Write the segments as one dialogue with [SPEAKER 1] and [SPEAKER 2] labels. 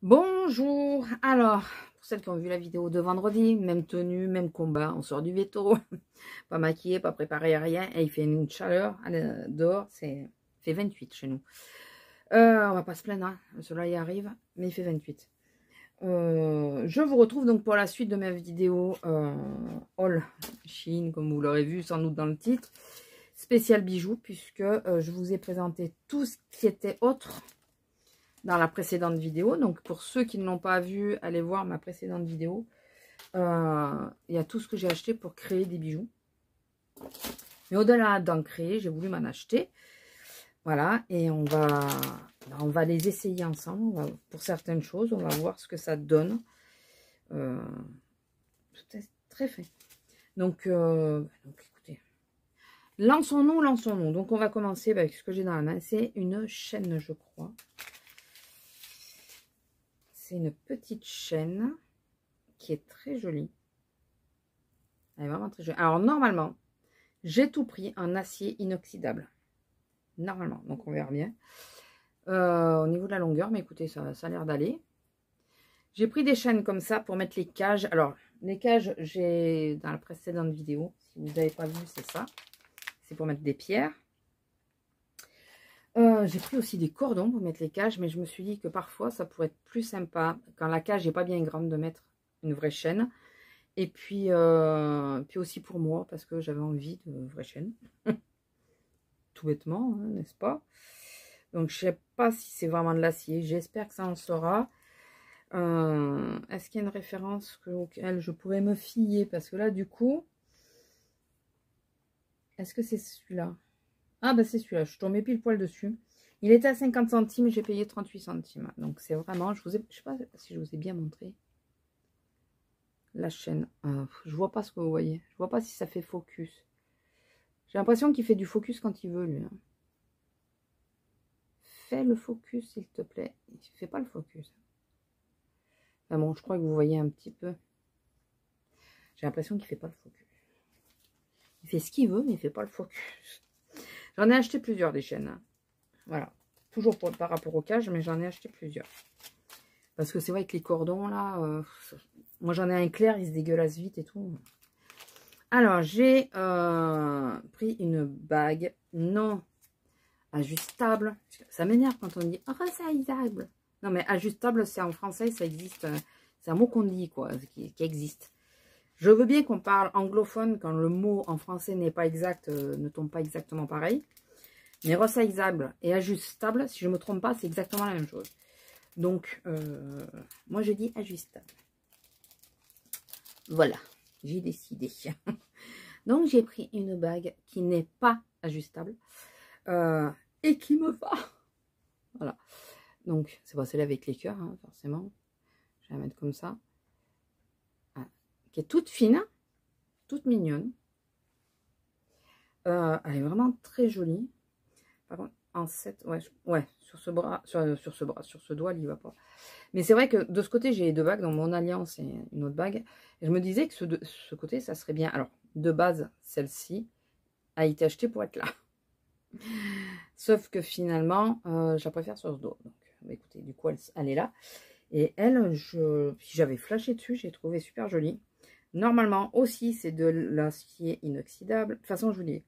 [SPEAKER 1] Bonjour. Alors, pour celles qui ont vu la vidéo de vendredi, même tenue, même combat, on sort du veto, pas maquillé, pas préparé, rien, et il fait une chaleur dehors, il fait 28 chez nous. On va pas se plaindre, hein. Le soleil arrive, mais il fait 28. Je vous retrouve donc pour la suite de ma vidéo haul Shein, comme vous l'aurez vu sans doute dans le titre, spécial bijoux, puisque je vous ai présenté tout ce qui était autre dans la précédente vidéo. Donc pour ceux qui ne l'ont pas vu, allez voir ma précédente vidéo. Il y a tout ce que j'ai acheté pour créer des bijoux. Mais au-delà d'en créer, j'ai voulu m'en acheter. Voilà, et on va les essayer ensemble. Pour certaines choses, on va voir ce que ça donne. Tout est très fait. Donc écoutez, lançons-nous. Donc on va commencer avec ce que j'ai dans la main. C'est une chaîne, je crois. C'est une petite chaîne qui est très jolie. Elle est vraiment très jolie. Alors, normalement, j'ai tout pris en acier inoxydable. Normalement, donc on verra bien. Au niveau de la longueur, mais écoutez, ça a l'air d'aller. J'ai pris des chaînes comme ça pour mettre les cages. Alors, les cages, j'ai dans la précédente vidéo, si vous n'avez pas vu, c'est ça. C'est pour mettre des pierres. J'ai pris aussi des cordons pour mettre les cages, mais je me suis dit que parfois, ça pourrait être plus sympa, quand la cage n'est pas bien grande, de mettre une vraie chaîne. Et puis aussi pour moi, parce que j'avais envie de vraie chaîne. Tout bêtement, hein, n'est-ce pas? Donc, je sais pas si c'est vraiment de l'acier. J'espère que ça en sera. Est-ce qu'il y a une référence auquel je pourrais me fier? Parce que là, du coup, est-ce que c'est celui-là? Ah, bah c'est celui-là. Je suis tombée pile poil dessus. Il était à 50 centimes. J'ai payé 38 centimes. Donc, c'est vraiment... je sais pas si je vous ai bien montré la chaîne. Je vois pas ce que vous voyez. Je vois pas si ça fait focus. J'ai l'impression qu'il fait du focus quand il veut, lui. Hein. Fais le focus, s'il te plaît. Il ne fait pas le focus. Ah bon, je crois que vous voyez un petit peu. J'ai l'impression qu'il ne fait pas le focus. Il fait ce qu'il veut, mais il ne fait pas le focus. J'en ai acheté plusieurs des chaînes. Hein. Voilà. Toujours par rapport aux cages, mais j'en ai acheté plusieurs. Parce que c'est vrai que les cordons, là... moi, j'en ai un clair, il se dégueulasse vite et tout. Alors, j'ai pris une bague non ajustable. Ça m'énerve quand on dit ressaisissable. Non, mais ajustable, c'est en français, ça existe. C'est un mot qu'on dit, quoi, qui existe. Je veux bien qu'on parle anglophone quand le mot en français n'est pas exact, ne tombe pas exactement pareil. Mais ressaisissable et ajustable, si je ne me trompe pas, c'est exactement la même chose. Donc, moi, je dis ajustable. Voilà, j'ai décidé. Donc, j'ai pris une bague qui n'est pas ajustable et qui me va. Voilà. Donc, c'est pas celle avec les cœurs, hein, forcément. Je vais la mettre comme ça. Ah, qui est toute fine, toute mignonne. Elle est vraiment très jolie. Par contre, en 7, ouais, sur ce bras, sur ce doigt, il n'y va pas. Mais c'est vrai que de ce côté, j'ai deux bagues. Dans mon alliance et une autre bague. Et je me disais que ce côté, ça serait bien. Alors, de base, celle-ci a été achetée pour être là. Sauf que finalement, je la préfère sur ce dos. Donc, écoutez, du coup, elle est là. Et elle, j'avais flashé dessus, j'ai trouvé super jolie. Normalement aussi, c'est de l'acier inoxydable. De toute façon, je vous dis,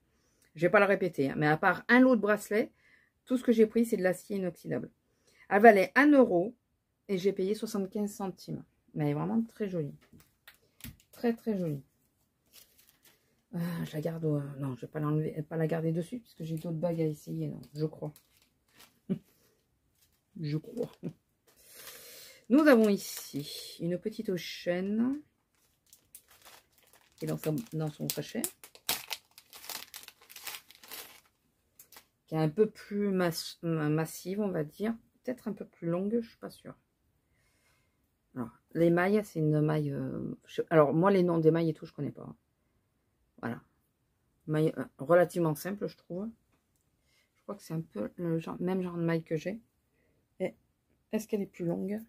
[SPEAKER 1] je vais pas le répéter. Hein, mais à part un lot de bracelets, tout ce que j'ai pris, c'est de l'acier inoxydable. Elle valait 1 € et j'ai payé 75 centimes. Mais elle est vraiment très jolie. Très, très jolie. Je la garde non, je vais pas l'enlever, pas la garder dessus parce que j'ai d'autres bagues à essayer. Non, je crois. Je crois. Nous avons ici une petite chaîne qui est dans son sachet. Qui est un peu plus massive, on va dire. Peut-être un peu plus longue, je suis pas sûre. Alors, les mailles, c'est une maille... alors, moi, les noms des mailles et tout, je connais pas. Voilà. Maille relativement simple, je trouve. Je crois que c'est un peu le même genre de maille que j'ai. Et est-ce qu'elle est plus longue?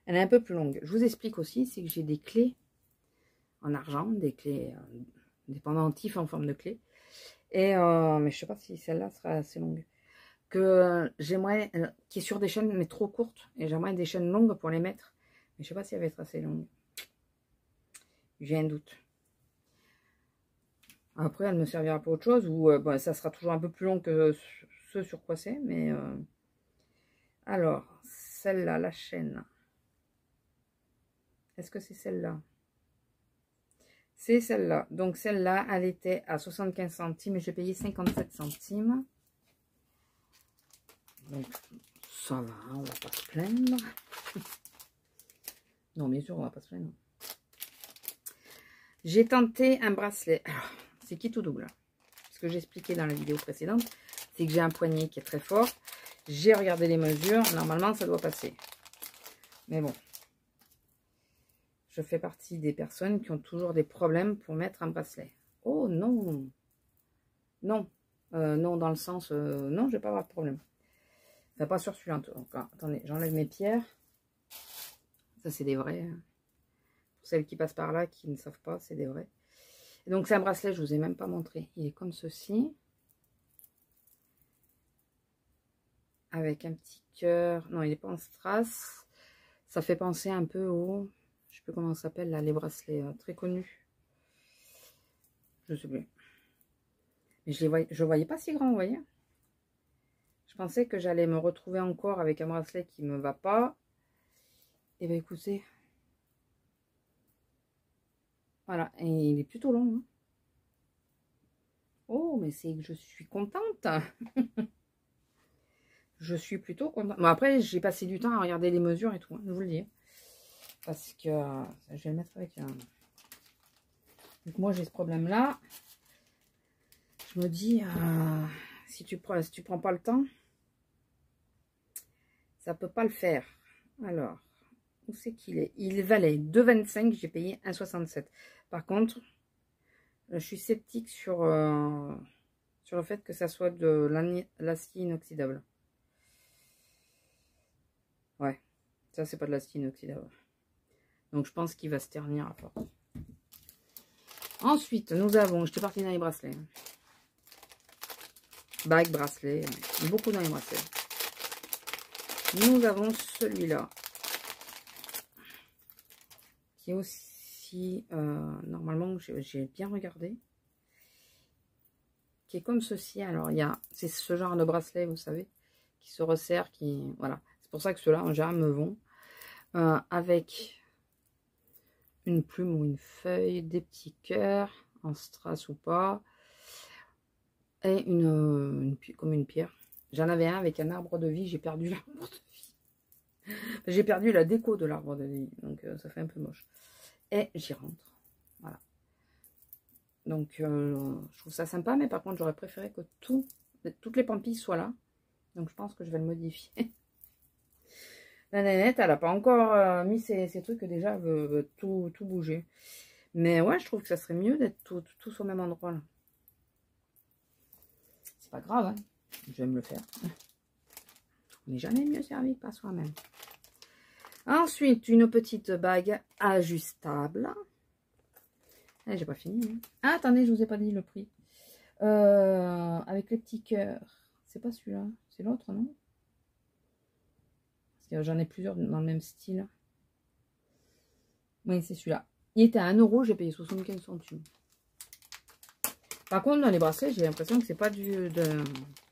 [SPEAKER 1] Elle est un peu plus longue. Je vous explique aussi, c'est que j'ai des clés en argent, des clés, des pendentifs en forme de clé. Et mais je sais pas si celle-là sera assez longue. que j'aimerais, qui est sur des chaînes mais trop courtes. Et j'aimerais des chaînes longues pour les mettre. Mais je sais pas si elle va être assez longue. J'ai un doute. Après, elle me servira pour autre chose. Ou bon, ça sera toujours un peu plus long que ce sur quoi c'est. Mais alors, celle-là, la chaîne. Est-ce que c'est celle-là? C'est celle-là. Donc celle-là, elle était à 75 centimes et j'ai payé 57 centimes. Donc ça va, on va pas se plaindre. Non, bien sûr, on va pas se plaindre. J'ai tenté un bracelet. Alors, c'est qui tout double? Ce que j'expliquais dans la vidéo précédente, c'est que j'ai un poignet qui est très fort. J'ai regardé les mesures. Normalement, ça doit passer. Mais bon. Je fais partie des personnes qui ont toujours des problèmes pour mettre un bracelet. Oh non. Non. Non, dans le sens... non, je vais pas avoir de problème. Enfin, pas sur celui-là. Attendez, j'enlève mes pierres. Ça, c'est des vrais. Pour celles qui passent par là, qui ne savent pas, c'est des vrais. Et donc, c'est un bracelet, je vous ai même pas montré. Il est comme ceci. Avec un petit cœur. Non, il n'est pas en strass. Ça fait penser un peu au... Je sais plus comment ça s'appelle, là, les bracelets très connus. Je sais plus. Mais je voyais pas si grand, vous voyez. Je pensais que j'allais me retrouver encore avec un bracelet qui me va pas. Et bien, écoutez. Voilà, et il est plutôt long. Hein. Oh, mais c'est que je suis contente. Je suis plutôt contente. Bon, après, j'ai passé du temps à regarder les mesures et tout, hein, je vous le dis. Parce que je vais le mettre avec un... Donc moi, j'ai ce problème-là. Je me dis, si tu prends pas le temps, ça peut pas le faire. Alors, où c'est qu'il est? Il valait 2,25, j'ai payé 1,67. Par contre, je suis sceptique sur le fait que ça soit de l'acier inoxydable. Ouais, ça c'est pas de l'acier inoxydable. Donc je pense qu'il va se ternir à force. Ensuite, nous avons, je t'ai parti dans les bracelets. Bague, bracelet, beaucoup dans les bracelets. Nous avons celui-là. Qui est aussi, normalement, j'ai bien regardé. Qui est comme ceci. Alors, c'est ce genre de bracelet, vous savez, qui se resserre, qui, voilà. C'est pour ça que ceux-là, en général, me vont. Avec une plume ou une feuille, des petits cœurs, en strass ou pas. Et comme une pierre. J'en avais un avec un arbre de vie, j'ai perdu l'arbre de vie. J'ai perdu la déco de l'arbre de vie, donc ça fait un peu moche. Et j'y rentre, voilà. Donc je trouve ça sympa, mais par contre j'aurais préféré que toutes les pampilles soient là. Donc je pense que je vais le modifier. La nénette, elle n'a pas encore mis ses trucs que déjà elle veut tout bouger. Mais ouais, je trouve que ça serait mieux d'être tous au même endroit là. C'est pas grave, hein. Je vais me le faire. On n'est jamais mieux servi que par soi-même. Ensuite, une petite bague ajustable. Eh, j'ai pas fini. Hein. Ah, attendez, je vous ai pas dit le prix. Avec les petits cœurs. C'est pas celui-là, c'est l'autre, non? Parce que j'en ai plusieurs dans le même style. Oui, c'est celui-là. Il était à 1 €, j'ai payé 75 centimes. Par contre, dans les bracelets, j'ai l'impression que c'est pas de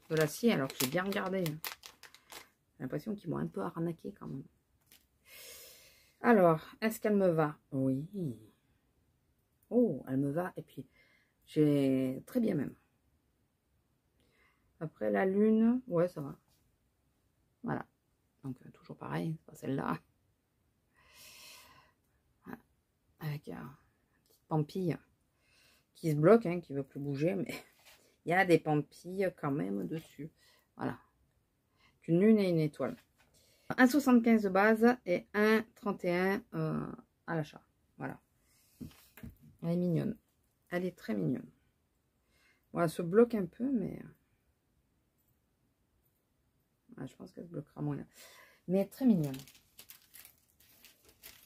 [SPEAKER 1] l'acier, alors que j'ai bien regardé. J'ai l'impression qu'ils m'ont un peu arnaqué quand même. Alors, est-ce qu'elle me va? Oui. Oh, elle me va. Et puis, j'ai très bien même. Après la lune, ouais, ça va. Voilà. Donc, toujours pareil, c'est pas celle-là. Voilà. Avec une petite pampille qui se bloque, hein, qui ne veut plus bouger, mais il y a des pampilles quand même dessus. Voilà. Une lune et une étoile. 1,75 de base et 1,31 à l'achat. Voilà. Elle est mignonne. Elle est très mignonne. Bon, elle se bloque un peu, mais... Ouais, je pense qu'elle se bloquera moins. Mais très mignonne.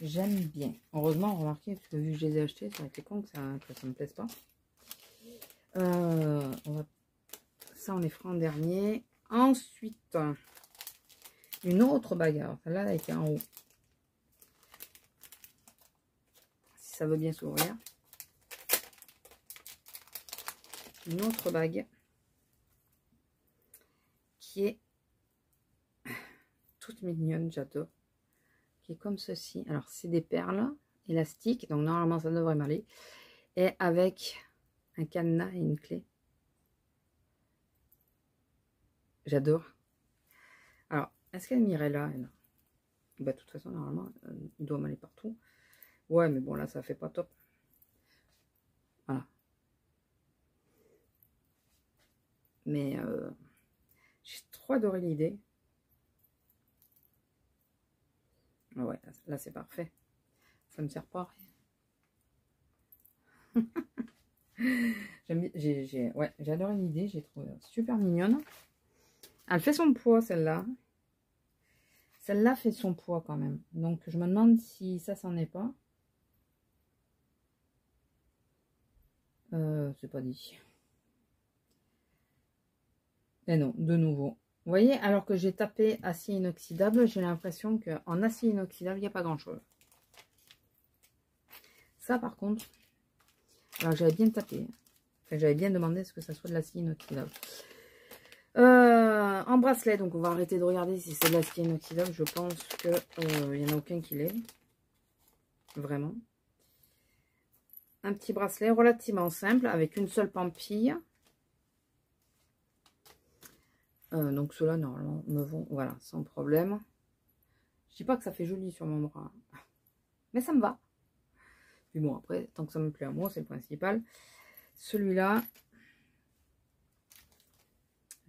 [SPEAKER 1] J'aime bien. Heureusement, remarquez, parce que vu que je les ai achetés, ça aurait été con que ça me plaise pas. Ça, on les fera en dernier. Ensuite, une autre bague. Alors, celle-là, elle était en haut. Si ça veut bien s'ouvrir. Une autre bague qui est toute mignonne, j'adore. Qui est comme ceci. Alors, c'est des perles élastiques. Donc, normalement, ça devrait m'aller. Et avec un cadenas et une clé. J'adore. Alors, est-ce qu'elle m'irait là, elle? Bah, de toute façon, normalement, il doit m'aller partout. Ouais, mais bon, là, ça fait pas top. Voilà. Mais j'ai trop adoré l'idée. Ouais, là, c'est parfait. Ça me sert pas à rien. J'ai adoré l'idée. J'ai trouvé super mignonne. Elle fait son poids, celle-là. Celle-là fait son poids quand même. Donc, je me demande si ça, c'en est pas. C'est pas dit. Et non, de nouveau. Vous voyez, alors que j'ai tapé acier inoxydable, j'ai l'impression qu'en acier inoxydable, il n'y a pas grand-chose. Ça, par contre, alors j'avais bien tapé. Enfin, j'avais bien demandé ce que ça soit de l'acier inoxydable. En bracelet, donc on va arrêter de regarder si c'est de l'acier inoxydable. Je pense qu'il n'y en a aucun qui l'est. Vraiment. Un petit bracelet relativement simple avec une seule pampille. Donc ceux-là, normalement, me vont, voilà, sans problème. Je dis pas que ça fait joli sur mon bras. Mais ça me va. Puis bon, après, tant que ça me plaît à moi, c'est le principal. Celui-là.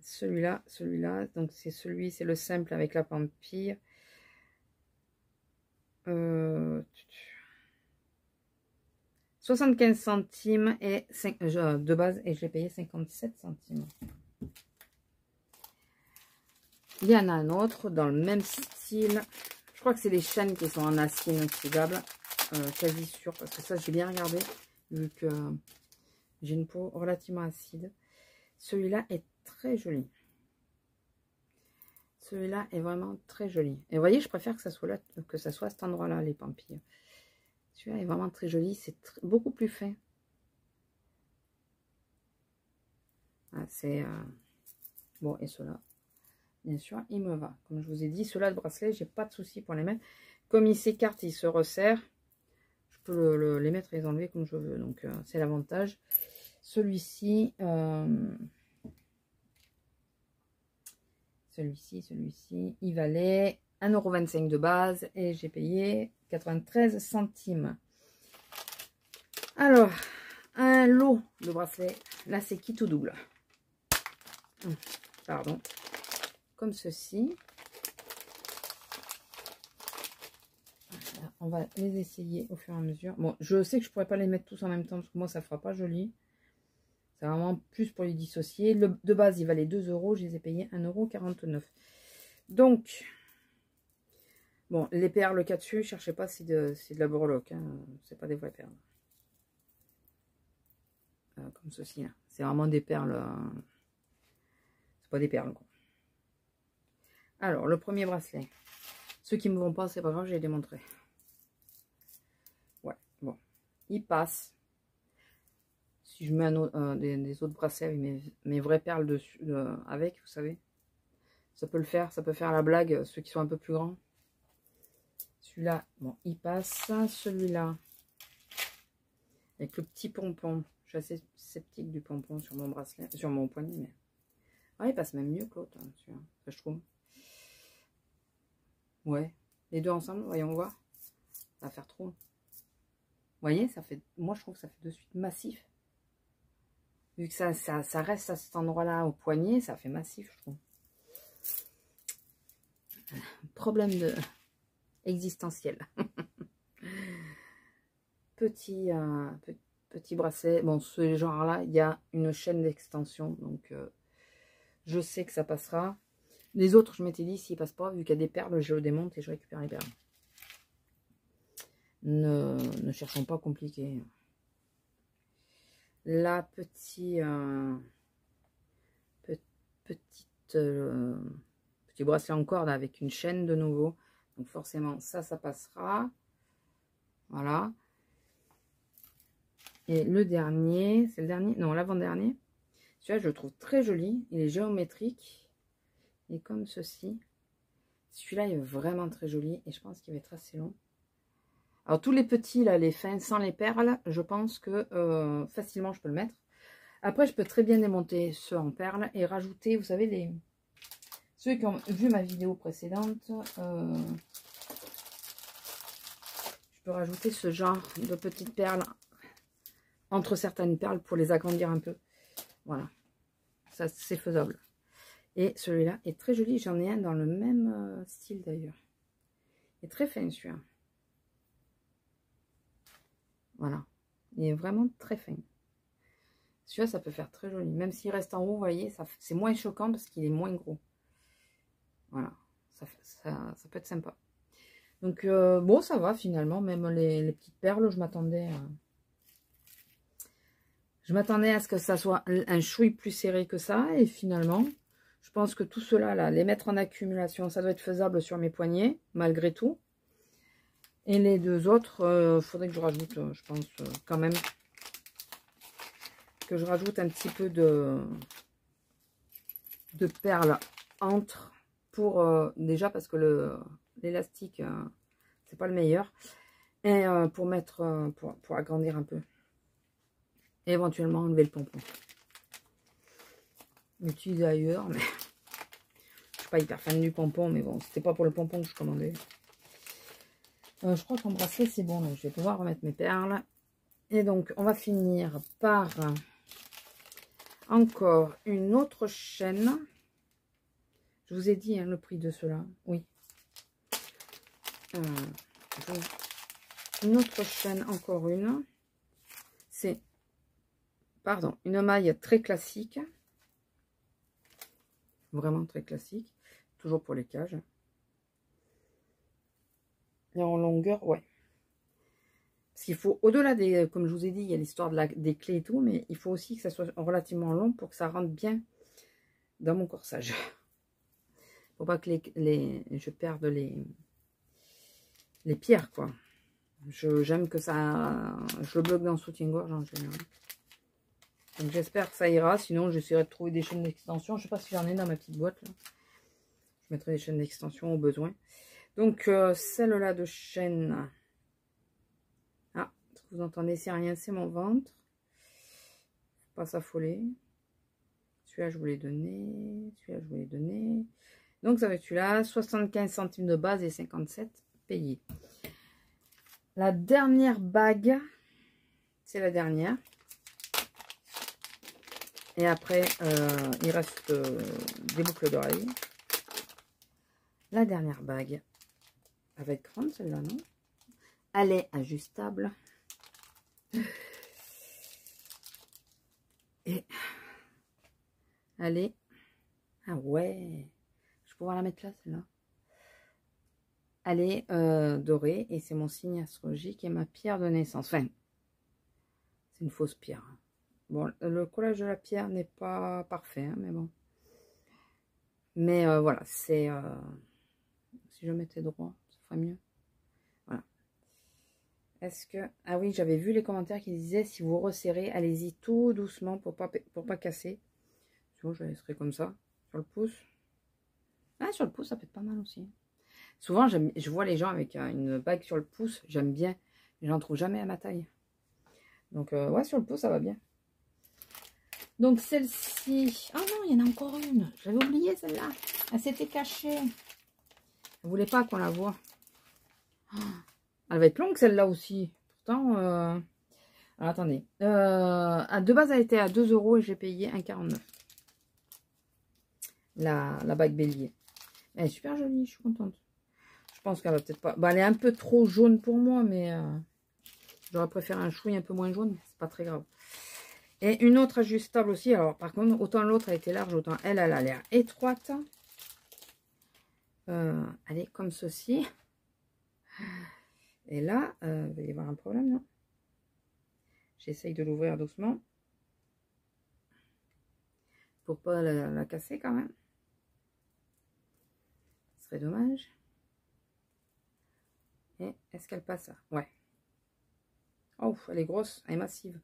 [SPEAKER 1] Celui-là. Donc c'est c'est le simple avec la pampille. 75 centimes et 5, de base, et je l'ai payé 57 centimes. Il y en a un autre dans le même style. Je crois que c'est les chaînes qui sont en acier inoxydable. Quasi sûr, parce que ça, j'ai bien regardé, vu que j'ai une peau relativement acide. Celui-là est très joli. Celui-là est vraiment très joli. Et vous voyez, je préfère que ça soit là, que ça soit à cet endroit-là, les pampilles. Celui-là est vraiment très joli. C'est beaucoup plus fin. Ah, c'est bon, et ceux-là, bien sûr, il me va. Comme je vous ai dit, ceux-là de bracelet, j'ai pas de souci pour les mettre. Comme ils s'écartent, ils se resserrent. Je peux les mettre et les enlever comme je veux. Donc, c'est l'avantage. Celui-ci, il valait 1,25 € de base et j'ai payé 93 centimes. Alors, un lot de bracelets. Là, c'est kit ou double. Pardon. Comme ceci. Voilà, on va les essayer au fur et à mesure. Bon, je sais que je pourrais pas les mettre tous en même temps parce que moi, ça fera pas joli. C'est vraiment plus pour les dissocier. De base, il valait 2 €. Je les ai payés 1,49 €. Donc, bon, les perles qu'il y a dessus, cherchez pas, c'est de la breloque. Hein. C'est pas des vraies perles. Comme ceci là. C'est vraiment des perles. C'est pas des perles, quoi. Alors, le premier bracelet. Ceux qui me vont pas, c'est pas grave, je vais les démontrer. Ouais, bon. Il passe. Si je mets des autres bracelets avec mes vraies perles dessus, avec, vous savez, ça peut le faire. Ça peut faire la blague, ceux qui sont un peu plus grands. Celui-là, bon, il passe. Celui-là, avec le petit pompon. Je suis assez sceptique du pompon sur mon bracelet, sur mon poignet, mais ah, il passe même mieux que l'autre, hein, enfin, je trouve. Ouais, les deux ensemble, voyons voir. Ça va faire trop. Vous voyez, ça fait. Moi, je trouve que ça fait de suite massif. Vu que ça reste à cet endroit-là au poignet, ça fait massif, je trouve. Problème existentiel. Petit bracelet. Bon, ce genre-là, il y a une chaîne d'extension. Donc, je sais que ça passera. Les autres, je m'étais dit, s'ils passent pas, vu qu'il y a des perles, je le démonte et je récupère les perles. Ne cherchons pas compliqué. La petite petit bracelet en corde avec une chaîne de nouveau. Donc forcément, ça passera. Voilà. Et le dernier, c'est le dernier? Non, l'avant-dernier. Celui-là, je le trouve très joli. Il est géométrique. Et comme ceci. Celui-là est vraiment très joli. Et je pense qu'il va être assez long. Alors, tous les petits, là, les fins sans les perles, je pense que facilement, je peux le mettre. Après, je peux très bien démonter ceux en perles et rajouter, vous savez, ceux qui ont vu ma vidéo précédente, je peux rajouter ce genre de petites perles entre certaines perles pour les agrandir un peu. Voilà, ça c'est faisable. Et celui-là est très joli, j'en ai un dans le même style d'ailleurs. Il est très fin celui-là. Voilà, il est vraiment très fin. Celui-là, ça peut faire très joli. Même s'il reste en haut, vous voyez, c'est moins choquant parce qu'il est moins gros. Voilà, ça peut être sympa. Donc, bon, ça va finalement. Même les petites perles, je m'attendais à ce que ça soit un chouï plus serré que ça. Et finalement, je pense que tout cela, là, les mettre en accumulation, ça doit être faisable sur mes poignets, malgré tout. Et les deux autres, faudrait que je rajoute, je pense, quand même, que je rajoute un petit peu de perles entre pour, déjà parce que l'élastique, c'est pas le meilleur. Et pour mettre, pour agrandir un peu. Et éventuellement enlever le pompon. L'utiliser ailleurs, mais je suis pas hyper fan du pompon, mais bon, c'était pas pour le pompon que je commandais. Je crois qu'en bracelet c'est bon, donc je vais pouvoir remettre mes perles. Et donc on va finir par encore une autre chaîne. Je vous ai dit hein, le prix de cela, oui. Une autre chaîne, encore une. C'est, pardon, une maille très classique. Vraiment très classique. Toujours pour les cages. Et en longueur, ouais. Parce qu'il faut, au-delà des, comme je vous ai dit, il y a l'histoire des clés et tout, mais il faut aussi que ça soit relativement long pour que ça rentre bien dans mon corsage. Faut pas que je perde les pierres, quoi. J'aime que ça, je le bloque dans le soutien-gorge en général. Donc j'espère que ça ira, sinon j'essaierai de trouver des chaînes d'extension. Je sais pas si j'en ai dans ma petite boîte, là. Je mettrai des chaînes d'extension au besoin. Donc celle-là de chaîne... Ah, vous entendez, c'est rien, c'est mon ventre. Faut pas s'affoler. Celui-là, je vous l'ai donné. Celui-là, je vous l'ai donné. Donc, ça va être celui-là. 75 centimes de base et 57 payés. La dernière bague, c'est la dernière. Et après, il reste des boucles d'oreilles. La dernière bague. Elle va être grande, celle-là, non? Elle est ajustable. Et elle est... Ah ouais, je vais pouvoir la mettre là, celle-là. Elle est dorée et c'est mon signe astrologique et ma pierre de naissance. Enfin, c'est une fausse pierre. Bon, le collage de la pierre n'est pas parfait, hein, mais bon. Mais voilà, c'est... si je mettais droit, ça ferait mieux. Voilà. Est-ce que... Ah oui, j'avais vu les commentaires qui disaient, si vous resserrez, allez-y tout doucement pour pas casser. Sinon, je laisserai comme ça, sur le pouce. Ah, sur le pouce, ça peut être pas mal aussi. Souvent, je vois les gens avec une bague sur le pouce, j'aime bien. Mais j'en trouve jamais à ma taille. Donc, ouais, sur le pouce, ça va bien. Donc, celle-ci... Oh non, il y en a encore une. J'avais oublié celle-là. Elle s'était cachée. Elle ne voulait pas qu'on la voie. Oh, elle va être longue, celle-là aussi. Pourtant, alors, attendez. De base, elle était à 2 € et j'ai payé 1,49 €. La bague bélier. Elle est super jolie, je suis contente. Je pense qu'elle va peut-être pas... Bah, elle est un peu trop jaune pour moi, mais j'aurais préféré un chouï un peu moins jaune. C'est pas très grave. Et une autre ajustable aussi. Alors, par contre, autant l'autre a été large, autant elle a l'air étroite. Elle est comme ceci. Et là, il va y avoir un problème, non? J'essaye de l'ouvrir doucement. Pour pas la casser quand même. serait dommage. Et est-ce qu'elle passe là? Ouais. Oh, elle est grosse, elle est massive.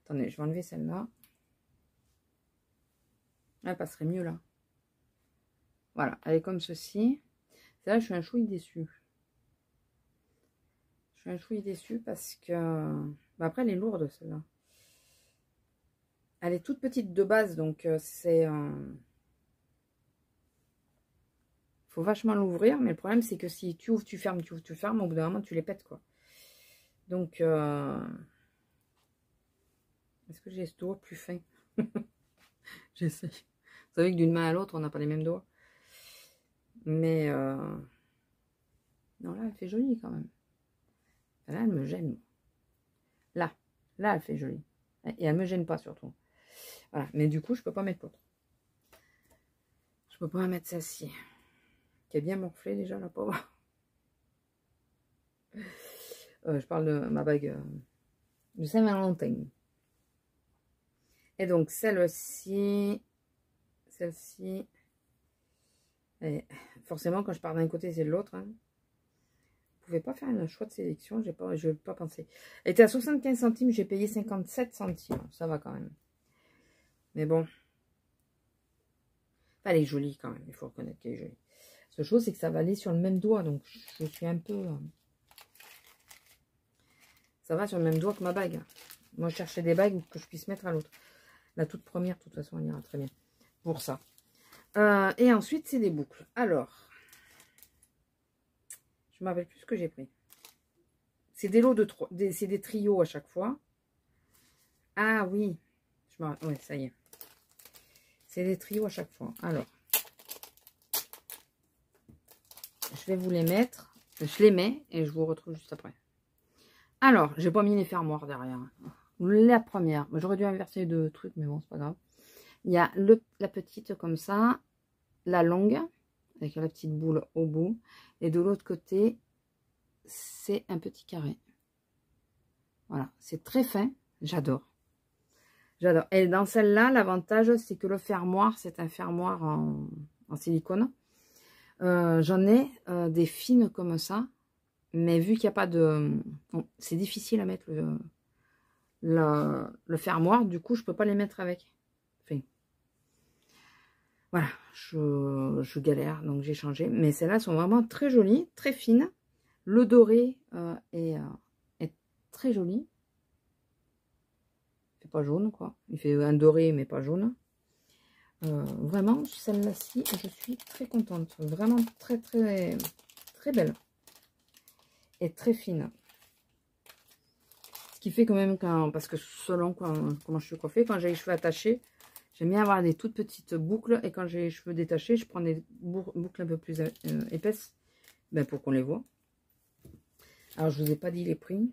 [SPEAKER 1] Attendez, je vais enlever celle-là. Elle passerait mieux là. Voilà, elle est comme ceci. C'est là, je suis un chouï déçu. Je suis un chouï déçu parce que... Bah, après, elle est lourde, celle-là. Elle est toute petite de base, donc c'est... Faut vachement l'ouvrir, mais le problème, c'est que si tu ouvres, tu fermes, tu ouvres, tu fermes, au bout d'un moment, tu les pètes, quoi. Donc, est-ce que j'ai ce doigt plus fin? J'essaie. Vous savez que d'une main à l'autre, on n'a pas les mêmes doigts. Mais, non, là, elle fait jolie, quand même. Là, elle me gêne. Là, elle fait jolie. Et elle me gêne pas, surtout. Voilà, mais du coup, je peux pas mettre l'autre. Je peux pas mettre celle-ci. Qui est bien morflée, déjà, la pauvre. Je parle de ma bague de Saint-Valentin. Et donc, celle-ci, forcément, quand je pars d'un côté, c'est de l'autre. Hein. Vous pouvez pas faire un choix de sélection, je n'ai pas pensé. Elle était à 75 centimes, j'ai payé 57 centimes. Ça va quand même. Mais bon. Elle est jolie quand même, il faut reconnaître qu'elle est jolie. La seule chose, c'est que ça va aller sur le même doigt, donc je suis un peu... Ça va sur le même doigt que ma bague. Moi, je cherchais des bagues que je puisse mettre à l'autre. La toute première, de toute façon, elle ira très bien pour ça. Et ensuite, c'est des boucles. Alors, je ne me rappelle plus ce que j'ai pris. C'est des lots de c'est des trios à chaque fois. Ah oui, ouais, ça y est. C'est des trios à chaque fois. Alors, je vais vous les mettre. Je les mets et je vous retrouve juste après. Alors, j'ai pas mis les fermoirs derrière. La première, j'aurais dû inverser deux trucs, mais bon, c'est pas grave. Il y a la petite comme ça, la longue, avec la petite boule au bout. Et de l'autre côté, c'est un petit carré. Voilà, c'est très fin. J'adore. J'adore. Et dans celle-là, l'avantage, c'est que le fermoir, c'est un fermoir en silicone. J'en ai des fines comme ça. Mais vu qu'il n'y a pas de... Bon, c'est difficile à mettre le fermoir. Du coup, je ne peux pas les mettre avec. Enfin, voilà, je galère, donc j'ai changé. Mais celles-là sont vraiment très jolies, très fines. Le doré est très joli. Il fait pas jaune, quoi. Il fait un doré, mais pas jaune. Vraiment, celle-là-ci, je suis très contente. Vraiment très, très, très belle. Et très fine. Ce qui fait quand même, parce que selon comment je suis coiffée, quand j'ai les cheveux attachés, j'aime bien avoir des toutes petites boucles. Et quand j'ai les cheveux détachés, je prends des boucles un peu plus épaisses, ben, pour qu'on les voit. Alors, je vous ai pas dit les prix.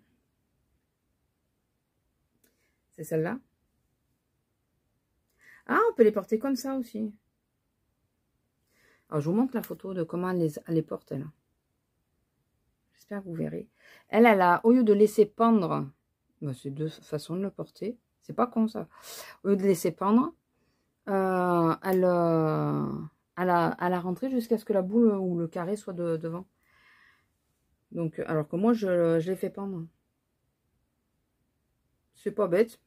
[SPEAKER 1] C'est celle-là. Ah, on peut les porter comme ça aussi. Alors, je vous montre la photo de comment elle les porte, elle. J'espère que vous verrez. Elle a, au lieu de laisser pendre, ben, c'est deux façons de le porter. C'est pas con, ça. Au lieu de laisser pendre, elle a rentré jusqu'à ce que la boule ou le carré soit devant. Donc, alors que moi, je l'ai fait pendre. C'est pas bête.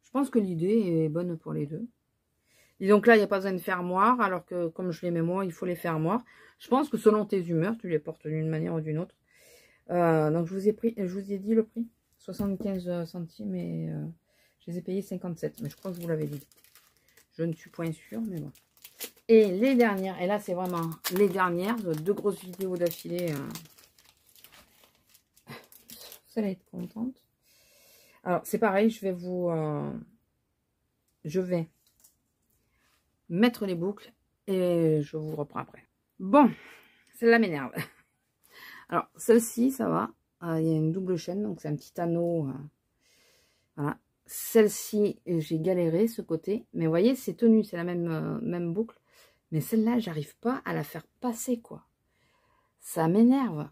[SPEAKER 1] Je pense que l'idée est bonne pour les deux. Et donc là, il n'y a pas besoin de fermoir, alors que comme je les mets moi, il faut les fermoirs. Je pense que selon tes humeurs, tu les portes d'une manière ou d'une autre. Donc je vous ai dit le prix, 75 centimes et je les ai payés 57. Mais je crois que je vous l'avais dit. Je ne suis point sûre, mais bon. Et les dernières, et là c'est vraiment les dernières, deux grosses vidéos d'affilée. Vous allez être contente. Alors c'est pareil, je vais mettre les boucles et je vous reprends après. Bon, celle-là m'énerve. Alors celle-ci, ça va. Il y a une double chaîne, donc c'est un petit anneau. Voilà. Celle-ci, j'ai galéré ce côté. Mais vous voyez, c'est tenu, c'est la même boucle. Mais celle-là, j'arrive pas à la faire passer, quoi. Ça m'énerve.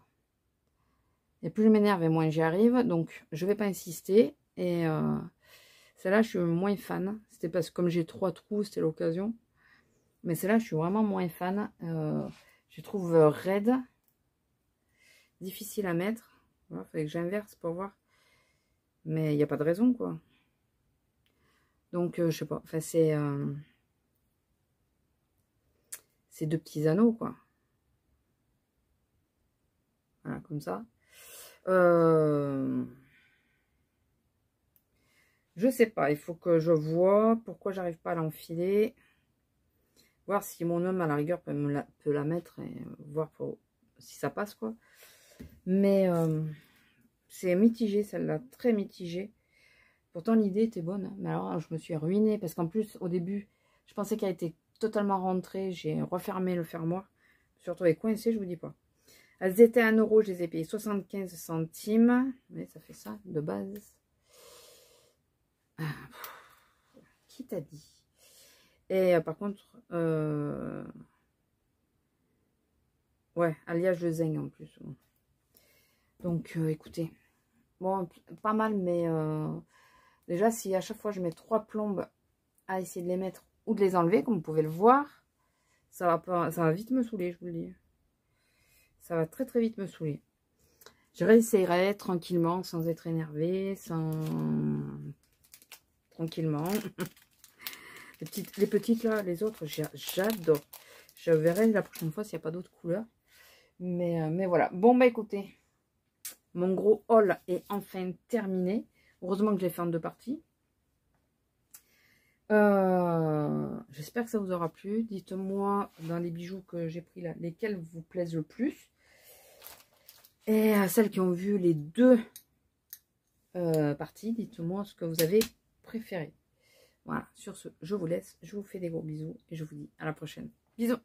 [SPEAKER 1] Et plus je m'énerve et moins j'y arrive. Donc, je vais pas insister. Et celle-là, je suis moins fan. C'était parce que comme j'ai 3 trous, c'était l'occasion. Mais celle-là, je suis vraiment moins fan. Je trouve raide. Difficile à mettre. Il fallait que j'inverse pour voir. Mais il n'y a pas de raison, quoi. Donc, je sais pas. Enfin, c'est 2 petits anneaux, quoi. Voilà, comme ça. Je sais pas. Il faut que je vois pourquoi j'arrive pas à l'enfiler. Voir si mon homme, à la rigueur, peut la mettre et voir si ça passe, quoi. Mais c'est mitigé, celle-là. Très mitigé. Pourtant, l'idée était bonne. Hein. Mais alors, je me suis ruinée. Parce qu'en plus, au début, je pensais qu'elle était totalement rentrée. J'ai refermé le fermoir. Je me suis retrouvée coincée, je vous dis pas. Elles étaient à 1 €. Je les ai payées 75 centimes. Mais ça fait ça, de base. Ah, qui t'a dit? Et par contre, ouais, alliage de zinc en plus. Donc, écoutez. Bon, pas mal, mais déjà, si à chaque fois je mets 3 plombes à essayer de les mettre ou de les enlever, comme vous pouvez le voir, ça va vite me saouler, je vous le dis. Ça va très très vite me saouler. Je réessayerai tranquillement, sans être énervée, tranquillement. Les petites là, les autres, j'adore. Je verrai la prochaine fois s'il n'y a pas d'autres couleurs. Mais voilà. Bon, bah écoutez, mon gros haul est enfin terminé. Heureusement que je l'ai fait en 2 parties. J'espère que ça vous aura plu. Dites-moi dans les bijoux que j'ai pris là, lesquels vous plaisent le plus. Et à celles qui ont vu les 2 parties, dites-moi ce que vous avez préféré. Voilà, sur ce, je vous laisse. Je vous fais des gros bisous et je vous dis à la prochaine. Bisous!